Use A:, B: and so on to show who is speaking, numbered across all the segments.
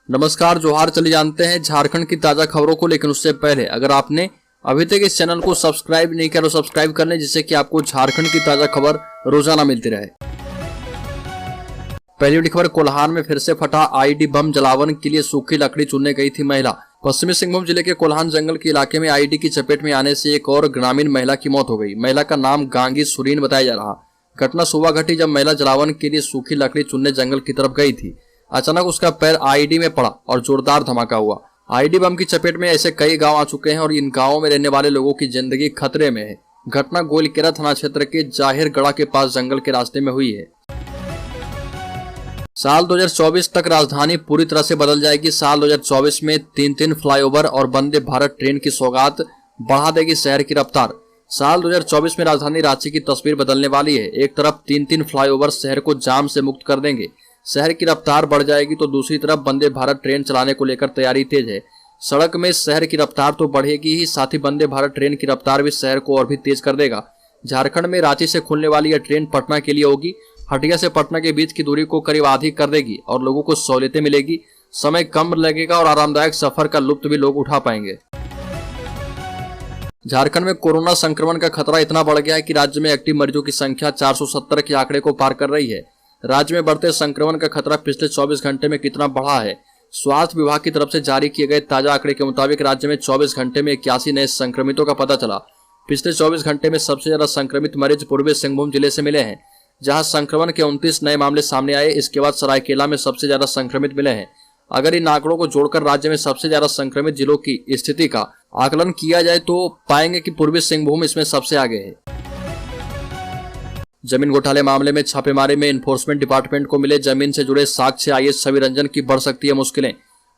A: नमस्कार जोहार। चलिए जानते हैं झारखंड की ताजा खबरों को, लेकिन उससे पहले अगर आपने अभी तक इस चैनल को सब्सक्राइब नहीं किया तो सब्सक्राइब कर लें, जिससे कि आपको झारखंड की ताजा खबर रोजाना मिलती रहे। पहली बड़ी खबर, कोल्हान में फिर से फटा आईडी बम। जलावन के लिए सूखी लकड़ी चुनने गई थी महिला। पश्चिमी सिंहभूम जिले के कोल्हान जंगल के इलाके में आईडी की चपेट में आने से एक और ग्रामीण महिला की मौत हो गई। महिला का नाम गांगी सुरीन बताया जा रहा। घटना सुबह घटी जब महिला जलावन के लिए सूखी लकड़ी चुनने जंगल की तरफ गई थी। अचानक उसका पैर आईडी में पड़ा और जोरदार धमाका हुआ। आईडी बम की चपेट में ऐसे कई गांव आ चुके हैं और इन गांवों में रहने वाले लोगों की जिंदगी खतरे में है। घटना गोलकेरा थाना क्षेत्र के जाहिरगढ़ा के पास जंगल के रास्ते में हुई है। साल 2024 तक राजधानी पूरी तरह से बदल जाएगी। साल 2024 में 3 फ्लाईओवर और वंदे भारत ट्रेन की सौगात बढ़ा देगी शहर की रफ्तार। साल 2024 में राजधानी रांची की तस्वीर बदलने वाली है। एक तरफ 3 फ्लाईओवर शहर को जाम से मुक्त कर देंगे, शहर की रफ्तार बढ़ जाएगी, तो दूसरी तरफ वंदे भारत ट्रेन चलाने को लेकर तैयारी तेज है। सड़क में शहर की रफ्तार तो बढ़ेगी ही, साथ ही वंदे भारत ट्रेन की रफ्तार भी शहर को और भी तेज कर देगा। झारखंड में रांची से खुलने वाली यह ट्रेन पटना के लिए होगी। हटिया से पटना के बीच की दूरी को करीब आधी कर देगी और लोगों को सहूलियतें मिलेगी। समय कम लगेगा और आरामदायक सफर का लुत्फ भी लोग उठा पाएंगे। झारखंड में कोरोना संक्रमण का खतरा इतना बढ़ गया है कि राज्य में एक्टिव मरीजों की संख्या 470 के आंकड़े को पार कर रही है। राज्य में बढ़ते संक्रमण का खतरा पिछले 24 घंटे में कितना बढ़ा है? स्वास्थ्य विभाग की तरफ से जारी किए गए ताजा आंकड़े के मुताबिक राज्य में 24 घंटे में 81 नए संक्रमितों का पता चला। पिछले 24 घंटे में सबसे ज्यादा संक्रमित मरीज पूर्वी सिंहभूम जिले से मिले हैं, जहां संक्रमण के 29 नए मामले सामने आए। इसके बाद सरायकेला में सबसे ज्यादा संक्रमित मिले हैं। अगर इन आंकड़ों को जोड़कर राज्य में सबसे ज्यादा संक्रमित जिलों की स्थिति का आकलन किया जाए तो पाएंगे कि पूर्वी सिंहभूम इसमें सबसे आगे है। जमीन घोटाले मामले में छापेमारी में एनफोर्समेंट डिपार्टमेंट को मिले जमीन से जुड़े साक्ष्य। आईएएस छवि रंजन की बढ़ सकती है मुश्किलें।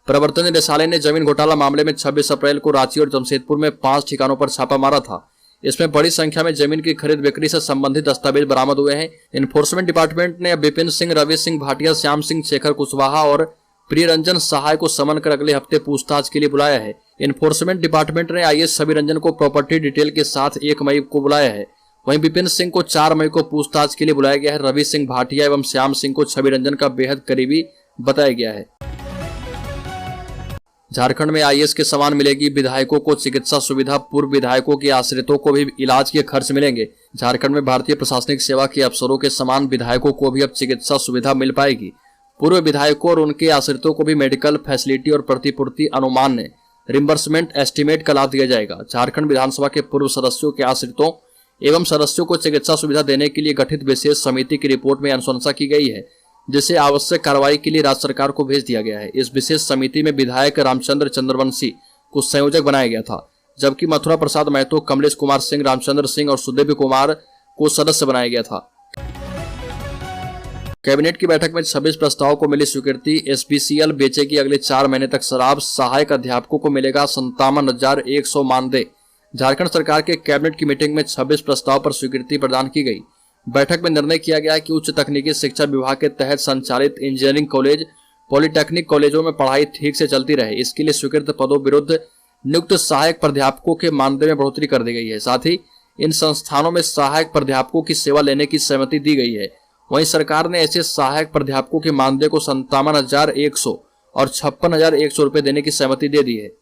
A: प्रवर्तन निदेशालय ने जमीन घोटाला मामले में 26 अप्रैल को रांची और जमशेदपुर में 5 ठिकानों पर छापा मारा था। इसमें बड़ी संख्या में जमीन की खरीद बिक्री से संबंधित दस्तावेज बरामद हुए हैं। एनफोर्समेंट डिपार्टमेंट ने विपिन सिंह, रवि सिंह भाटिया, श्याम सिंह, शेखर कुशवाहा और प्रियरंजन सहाय को समन कर अगले हफ्ते पूछताछ के लिए बुलाया है। एनफोर्समेंट डिपार्टमेंट ने आईएएस छवि रंजन को प्रॉपर्टी डिटेल के साथ 1 मई को बुलाया है। वहीं विपिन सिंह को 4 मई को पूछताछ के लिए बुलाया गया है। रवि सिंह भाटिया एवं श्याम सिंह को छवि रंजन का बेहद करीबी बताया गया है। झारखंड में आईएएस के समान मिलेगी विधायकों को चिकित्सा सुविधा। पूर्व विधायकों के आश्रितों को भी इलाज के खर्च मिलेंगे। झारखंड में भारतीय प्रशासनिक सेवा के अफसरों के समान विधायकों को भी अब चिकित्सा सुविधा मिल पाएगी। पूर्व विधायकों और उनके आश्रितों को भी मेडिकल फैसिलिटी और प्रतिपूर्ति अनुमान ने रिम्बर्समेंट एस्टीमेट का लाभ दिया जाएगा। झारखंड विधानसभा के पूर्व सदस्यों के आश्रितों एवं सदस्यों को चिकित्सा सुविधा देने के लिए गठित विशेष समिति की रिपोर्ट में अनुशंसा की गई है, जिसे आवश्यक कार्रवाई के लिए राज्य सरकार को भेज दिया गया है। इस विशेष समिति में विधायक रामचंद्र चंद्रवंशी को संयोजक बनाया गया था, जबकि मथुरा प्रसाद महतो, कमलेश कुमार सिंह, रामचंद्र सिंह और सुदेव कुमार को सदस्य बनाया गया था। कैबिनेट की बैठक में 26 प्रस्तावों को मिली स्वीकृति। एसबीसीएल बेचेगी अगले 4 महीने तक शराब। सहायक अध्यापकों को मिलेगा 57,100 मानदेय। झारखंड सरकार के कैबिनेट की मीटिंग में 26 प्रस्ताव पर स्वीकृति प्रदान की गई। बैठक में निर्णय किया गया कि उच्च तकनीकी शिक्षा विभाग के तहत संचालित इंजीनियरिंग कॉलेज, पॉलिटेक्निक कॉलेजों में पढ़ाई ठीक से चलती रहे। इसके लिए स्वीकृत पदों विरुद्ध नियुक्त सहायक प्राध्यापकों के मानदेय में बढ़ोतरी कर दी गई है। साथ ही इन संस्थानों में सहायक प्राध्यापकों की सेवा लेने की सहमति दी गई है। वहीं सरकार ने ऐसे सहायक प्राध्यापकों के मानदेय को 57,100 और 56,100 रुपए देने की सहमति दे दी है।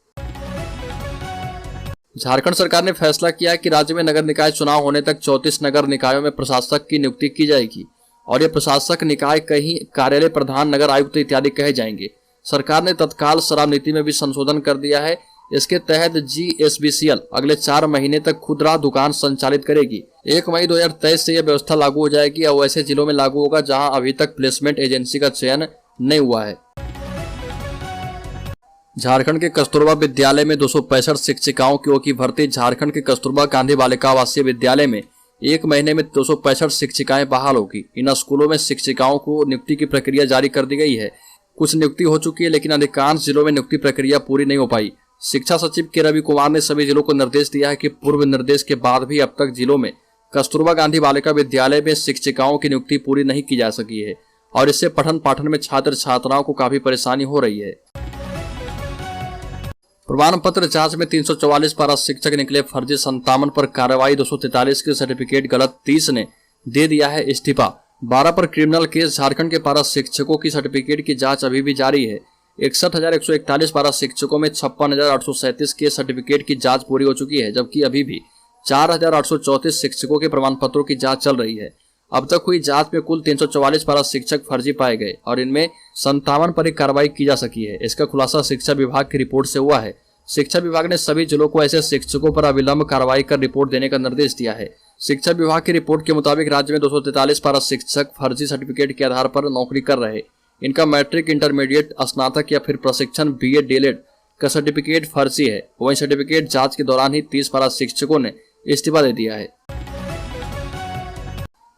A: झारखंड सरकार ने फैसला किया कि राज्य में नगर निकाय चुनाव होने तक 34 नगर निकायों में प्रशासक की नियुक्ति की जाएगी और ये प्रशासक निकाय कहीं कार्यालय प्रधान, नगर आयुक्त इत्यादि कहे जाएंगे। सरकार ने तत्काल शराब नीति में भी संशोधन कर दिया है। इसके तहत जीएसबीसीएल अगले 4 महीने तक खुदरा दुकान संचालित करेगी। 1 मई 2023 से यह व्यवस्था लागू हो जाएगी और वैसे जिलों में लागू होगा जहां अभी तक प्लेसमेंट एजेंसी का चयन नहीं हुआ है। झारखंड के कस्तूरबा विद्यालय में 265 शिक्षिकाओं की होगी भर्ती। झारखंड के कस्तूरबा गांधी बालिका आवासीय विद्यालय में 1 महीने में 265 शिक्षिकाएं बहाल होगी। इन स्कूलों में शिक्षिकाओं को नियुक्ति की प्रक्रिया जारी कर दी गई है। कुछ नियुक्ति हो चुकी है, लेकिन अधिकांश जिलों में नियुक्ति प्रक्रिया पूरी नहीं हो पाई। शिक्षा सचिव के रवि कुमार ने सभी जिलों को निर्देश दिया है कि पूर्व निर्देश के बाद भी अब तक जिलों में कस्तूरबा गांधी बालिका विद्यालय में शिक्षिकाओं की नियुक्ति पूरी नहीं की जा सकी है और इससे पठन पाठन में छात्र छात्राओं को काफी परेशानी हो रही है। प्रमाण पत्र जांच में 344 पारा शिक्षक निकले फर्जी। 57 पर कार्रवाई। 243 के सर्टिफिकेट गलत। 30 ने दे दिया है इस्तीफा। 12 पर क्रिमिनल केस। झारखंड के पारा शिक्षकों की सर्टिफिकेट की जांच अभी भी जारी है। 61,141 पारा शिक्षकों में 56,837 के सर्टिफिकेट की जांच पूरी हो चुकी है, जबकि अभी भी 4,834 शिक्षकों के प्रमाण पत्रों की जांच चल रही है। अब तक हुई जांच में कुल 344 पारा शिक्षक फर्जी पाए गए और इनमें 57 पर कार्रवाई की जा सकी है। इसका खुलासा शिक्षा विभाग की रिपोर्ट से हुआ है। शिक्षा विभाग ने सभी जिलों को ऐसे शिक्षकों पर अविलंब कार्रवाई कर रिपोर्ट देने का निर्देश दिया है। शिक्षा विभाग की रिपोर्ट के मुताबिक राज्य में 243 पारा शिक्षक फर्जी सर्टिफिकेट के आधार पर नौकरी कर रहे। इनका मैट्रिक, इंटरमीडिएट, स्नातक या फिर प्रशिक्षण BA, DLED का सर्टिफिकेट फर्जी है। वहीं सर्टिफिकेट जांच के दौरान ही 30 पारा शिक्षकों ने इस्तीफा दे दिया है।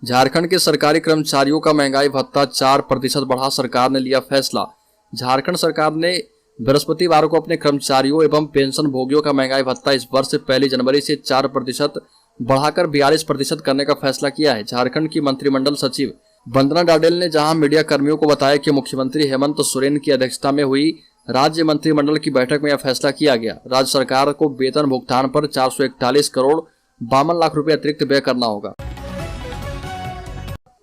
A: झारखंड के सरकारी कर्मचारियों का महंगाई भत्ता 4% बढ़ा, सरकार ने लिया फैसला। झारखंड सरकार ने बृहस्पतिवार को अपने कर्मचारियों एवं पेंशन भोगियों का महंगाई भत्ता इस वर्ष 1 जनवरी से 4% बढ़ाकर 42% करने का फैसला किया है। झारखंड की मंत्रिमंडल सचिव वंदना डाडेल ने जहां मीडिया कर्मियों को बताया कि मुख्यमंत्री हेमंत सोरेन की अध्यक्षता में हुई राज्य मंत्रिमंडल की बैठक में यह फैसला किया गया। राज्य सरकार को वेतन भुगतान पर 441 करोड़ 52 लाख रुपए अतिरिक्त व्यय करना होगा।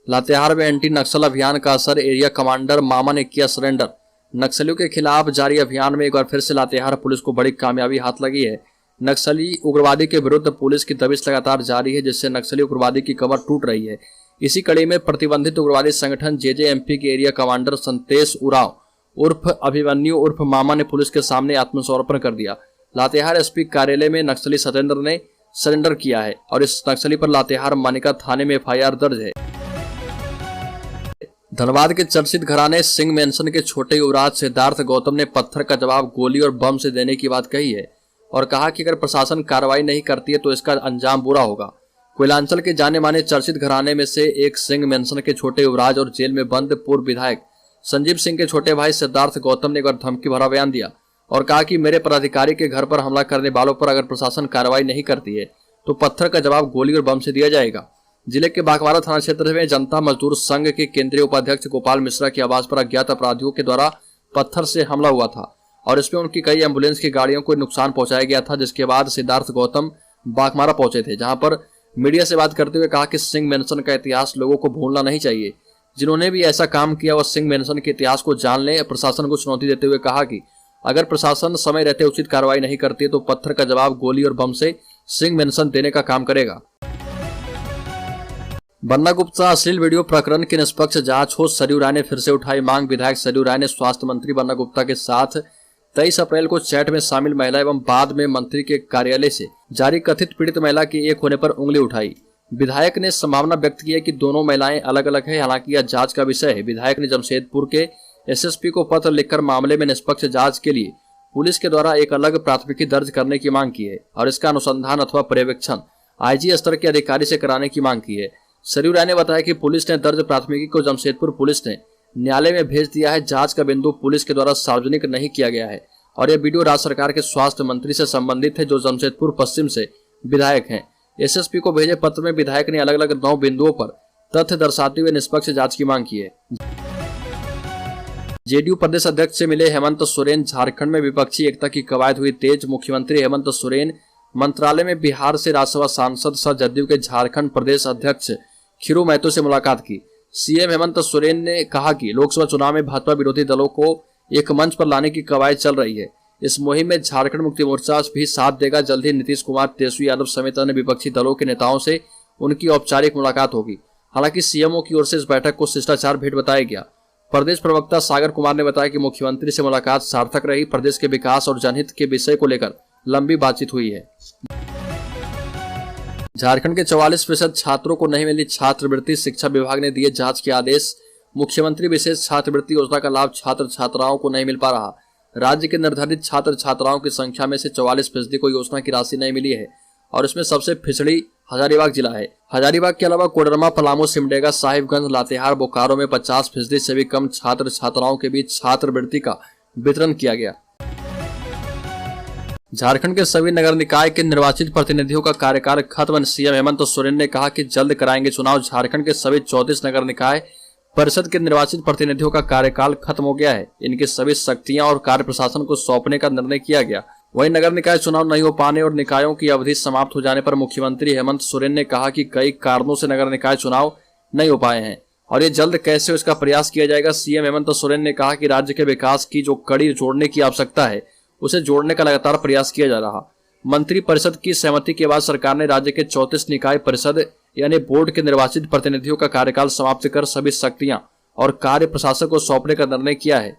A: लातेहार में एंटी नक्सल अभियान का असर, एरिया कमांडर मामा ने किया सरेंडर। नक्सलियों के खिलाफ जारी अभियान में एक बार फिर से लातेहार पुलिस को बड़ी कामयाबी हाथ लगी है। नक्सली उग्रवादी के विरुद्ध पुलिस की दबिश लगातार जारी है, जिससे नक्सली उग्रवादी की कमर टूट रही है। इसी कड़ी में प्रतिबंधित उग्रवादी संगठन JJMP के एरिया कमांडर संतेश उराव उर्फ अभिमन्यु उर्फ मामा ने पुलिस के सामने आत्मसमर्पण कर दिया। लातेहार SP कार्यालय में नक्सली सतेंद्र ने सरेंडर किया है और इस नक्सली पर लातेहार मानिका थाने में FIR दर्ज है। धनबाद के चर्चित घराने सिंह मेंशन के छोटे युवराज सिद्धार्थ गौतम ने पत्थर का जवाब गोली और बम से देने की बात कही है और कहा कि अगर प्रशासन कार्रवाई नहीं करती है तो इसका अंजाम बुरा होगा। कोयलांचल के जाने माने चर्चित घराने में से एक सिंह मेंशन के छोटे युवराज और जेल में बंद पूर्व विधायक संजीव सिंह के छोटे भाई सिद्धार्थ गौतम ने एक बार धमकी भरा बयान दिया और कहा कि मेरे पदाधिकारी के घर पर हमला करने वालों पर अगर प्रशासन कार्रवाई नहीं करती है तो पत्थर का जवाब गोली और बम से दिया जाएगा। जिले के बागवाड़ा थाना क्षेत्र में जनता मजदूर संघ के केंद्रीय उपाध्यक्ष गोपाल मिश्रा की आवास पर अज्ञात अपराधियों के द्वारा पत्थर से हमला हुआ था और इसमें उनकी कई एम्बुलेंस की गाड़ियों को नुकसान पहुंचाया गया था, जिसके बाद सिद्धार्थ गौतम बागमारा पहुंचे थे, जहां पर मीडिया से बात करते हुए कहा कि सिंह मेंशन का इतिहास लोगों को भूलना नहीं चाहिए। जिन्होंने भी ऐसा काम किया वह सिंह मेंशन के इतिहास को जान लें। प्रशासन को चुनौती देते हुए कहा कि अगर प्रशासन समय रहते उचित कार्रवाई नहीं करती है तो पत्थर का जवाब गोली और बम से सिंह मेंशन देने का काम करेगा। बन्ना गुप्ता अश्लील वीडियो प्रकरण की निष्पक्ष जांच हो, सरयू राय ने फिर से उठाई मांग। विधायक सरयू राय ने स्वास्थ्य मंत्री बन्ना गुप्ता के साथ 23 अप्रैल को चैट में शामिल महिला एवं बाद में मंत्री के कार्यालय से जारी कथित पीड़ित महिला के एक होने पर उंगली उठाई। विधायक ने संभावना व्यक्त की है कि दोनों महिलाएं अलग अलग है, हालांकि यह जांच का विषय है। विधायक ने जमशेदपुर के SSP को पत्र लिखकर मामले में निष्पक्ष जांच के लिए पुलिस के द्वारा एक अलग प्राथमिकी दर्ज करने की मांग की है और इसका अनुसंधान अथवा पर्यवेक्षण IG स्तर के अधिकारी से कराने की मांग की है। सरयू राय ने बताया कि पुलिस ने दर्ज प्राथमिकी को जमशेदपुर पुलिस ने न्यायालय में भेज दिया है। जांच का बिंदु पुलिस के द्वारा सार्वजनिक नहीं किया गया है और यह वीडियो राज्य सरकार के स्वास्थ्य मंत्री से संबंधित है, जो जमशेदपुर पश्चिम से विधायक हैं। SSP को भेजे पत्र में विधायक ने अलग अलग 9 बिंदुओं पर तथ्य दर्शाते हुए निष्पक्ष जांच की मांग की है। JDU प्रदेश अध्यक्ष से मिले हेमंत सोरेन, झारखंड में विपक्षी एकता की कवायद हुई तेज। मुख्यमंत्री हेमंत सोरेन मंत्रालय में बिहार से राज्यसभा सांसद सह जदयू के झारखंड प्रदेश अध्यक्ष खीरू महतो से मुलाकात की। CM हेमंत सोरेन ने कहा कि लोकसभा चुनाव में भाजपा विरोधी दलों को एक मंच पर लाने की कवायद चल रही है। इस मुहिम में झारखंड मुक्ति मोर्चा भी साथ देगा। जल्द ही नीतीश कुमार, तेजस्वी यादव समेत अन्य विपक्षी दलों के नेताओं से उनकी औपचारिक मुलाकात होगी। हालांकि CMO की ओर से इस बैठक को शिष्टाचार भेंट बताया गया। प्रदेश प्रवक्ता सागर कुमार ने बताया कि मुख्यमंत्री से मुलाकात सार्थक रही। प्रदेश के विकास और जनहित के विषय को लेकर लंबी बातचीत हुई है। झारखंड के 44% छात्रों को नहीं मिली छात्रवृत्ति, शिक्षा विभाग ने दिए जांच के आदेश। मुख्यमंत्री विशेष छात्रवृत्ति योजना का लाभ छात्र छात्राओं को नहीं मिल पा रहा। राज्य के निर्धारित छात्र छात्राओं की संख्या में से 44% को योजना की राशि नहीं मिली है और इसमें सबसे पिछड़ी हजारीबाग जिला है। हजारीबाग के अलावा कोडरमा, पलामू, सिमडेगा, साहिबगंज, लातेहार, बोकारो में 50% से भी कम छात्र छात्राओं के बीच छात्रवृत्ति का वितरण किया गया। झारखंड के सभी नगर निकाय के निर्वाचित प्रतिनिधियों का कार्यकाल खत्म। CM हेमंत सोरेन ने कहा कि जल्द कराएंगे चुनाव। झारखंड के सभी 34 नगर निकाय परिषद के निर्वाचित प्रतिनिधियों का कार्यकाल खत्म हो गया है। इनकी सभी शक्तियां और कार्य प्रशासन को सौंपने का निर्णय किया गया। वहीं नगर निकाय चुनाव नहीं हो पाने और निकायों की अवधि समाप्त हो जाने पर मुख्यमंत्री हेमंत सोरेन ने कहा कि कई कारणों से नगर निकाय चुनाव नहीं हो पाए हैं। और ये जल्द कैसे इसका प्रयास किया जाएगा। सीएम हेमंत सोरेन ने कहा कि राज्य के विकास की जो कड़ी जोड़ने की आवश्यकता है उसे जोड़ने का लगातार प्रयास किया जा रहा। मंत्री परिषद की सहमति के बाद सरकार ने राज्य के 34 निकाय परिषद यानी बोर्ड के निर्वाचित प्रतिनिधियों का कार्यकाल समाप्त कर सभी शक्तियां और कार्य प्रशासन को सौंपने का निर्णय किया है।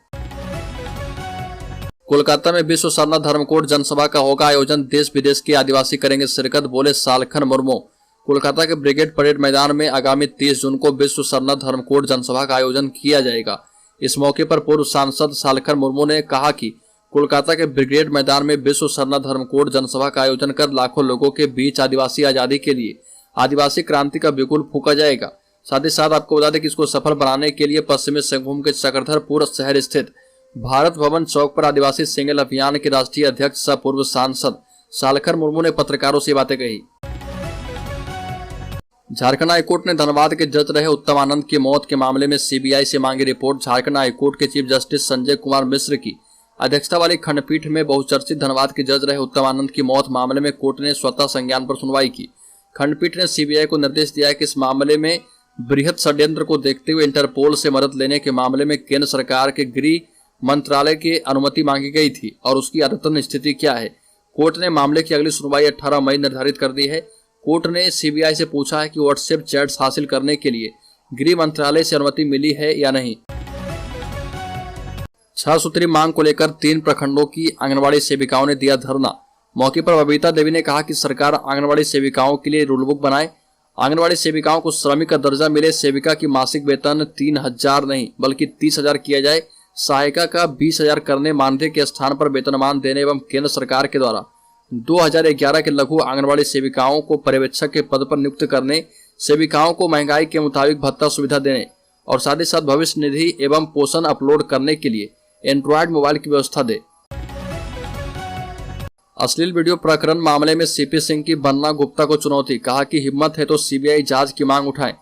A: कोलकाता में विश्व सरना धर्मकोड जनसभा का होगा आयोजन, देश विदेश के आदिवासी करेंगे शिरकत, बोले सालखन मुर्मू। कोलकाता के ब्रिगेड परेड मैदान में आगामी 30 जून को विश्व सरना धर्मकोड जनसभा का आयोजन किया जाएगा। इस मौके पर पूर्व सांसद सालखन मुर्मू ने कहा कि कोलकाता के ब्रिगेड मैदान में विश्व सरना धर्मकोड जनसभा का आयोजन कर लाखों लोगों के बीच आदिवासी आजादी के लिए आदिवासी क्रांति का बिगुल फूंका जाएगा। साथ ही साथ आपको बता दें कि इसको सफल बनाने के लिए पश्चिमी सिंहभूम के चक्रधरपुर शहर स्थित भारत भवन चौक पर आदिवासी सिंगल अभियान के राष्ट्रीय अध्यक्ष सह पूर्व सांसद सालखन मुर्मू ने पत्रकारों से बातें कही। झारखंड हाईकोर्ट ने धनबाद के जज रहे उत्तम आनंद की मौत के मामले में सीबीआई से मांगी रिपोर्ट। झारखंड हाईकोर्ट के चीफ जस्टिस संजय कुमार मिश्र की अध्यक्षता वाली खंडपीठ में बहुचर्चित धनबाद के जज रहे उत्तम आनंद की मौत मामले में कोर्ट ने स्वतः संज्ञान पर सुनवाई की। खंडपीठ ने सीबीआई को निर्देश दिया है कि इस मामले में बृहत षड्यंत्र को देखते हुए इंटरपोल से मदद लेने के मामले में केंद्र सरकार के गृह मंत्रालय की अनुमति मांगी गई थी और उसकी अद्यतन स्थिति क्या है। कोर्ट ने मामले की अगली सुनवाई 18 मई निर्धारित कर दी है। कोर्ट ने सीबीआई से पूछा है कि व्हाट्सएप चैट्स हासिल करने के लिए गृह मंत्रालय से अनुमति मिली है या नहीं। 6 सूत्री मांग को लेकर 3 प्रखंडों की आंगनबाड़ी सेविकाओं ने दिया धरना। मौके पर बबीता देवी ने कहा कि सरकार आंगनबाड़ी सेविकाओं के लिए रूल बुक बनाए, आंगनबाड़ी सेविकाओं को श्रमिक का दर्जा मिले, सेविका की मासिक वेतन 3,000 नहीं बल्कि 30,000 किया जाए, सहायिका का 20,000 करने, मानदेय के स्थान पर वेतनमान देने एवं केंद्र सरकार के द्वारा 2011 के लघु आंगनबाड़ी सेविकाओं को पर्यवेक्षक के पद पर नियुक्त करने, सेविकाओं को महंगाई के मुताबिक भत्ता सुविधा देने और साथ ही साथ भविष्य निधि एवं पोषण अपलोड करने के लिए एंड्रॉयड मोबाइल की व्यवस्था दे। अश्लील वीडियो प्रकरण मामले में सीपी सिंह की बन्ना गुप्ता को चुनौती, कहा कि हिम्मत है तो सीबीआई जांच की मांग उठाएं।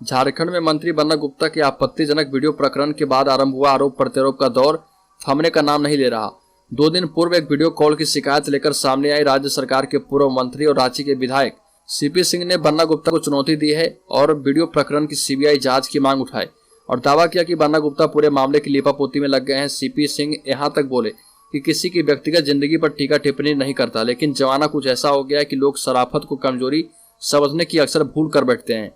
A: झारखंड में मंत्री बन्ना गुप्ता के आपत्तिजनक वीडियो प्रकरण के बाद आरंभ हुआ आरोप प्रत्यारोप का दौर थमने का नाम नहीं ले रहा। 2 दिन पूर्व एक वीडियो कॉल की शिकायत लेकर सामने आई राज्य सरकार के पूर्व मंत्री और रांची के विधायक सीपी सिंह ने बन्ना गुप्ता को चुनौती दी है और वीडियो प्रकरण की सीबीआई जांच की मांग उठाई और दावा किया कि बन्ना गुप्ता पूरे मामले की लीपापोती में लग गए हैं। सीपी सिंह यहाँ तक बोले कि किसी की व्यक्तिगत जिंदगी पर टीका टिप्पणी नहीं करता, लेकिन जमाना कुछ ऐसा हो गया है कि लोग शराफत को कमजोरी समझने की अक्सर भूल कर बैठते हैं।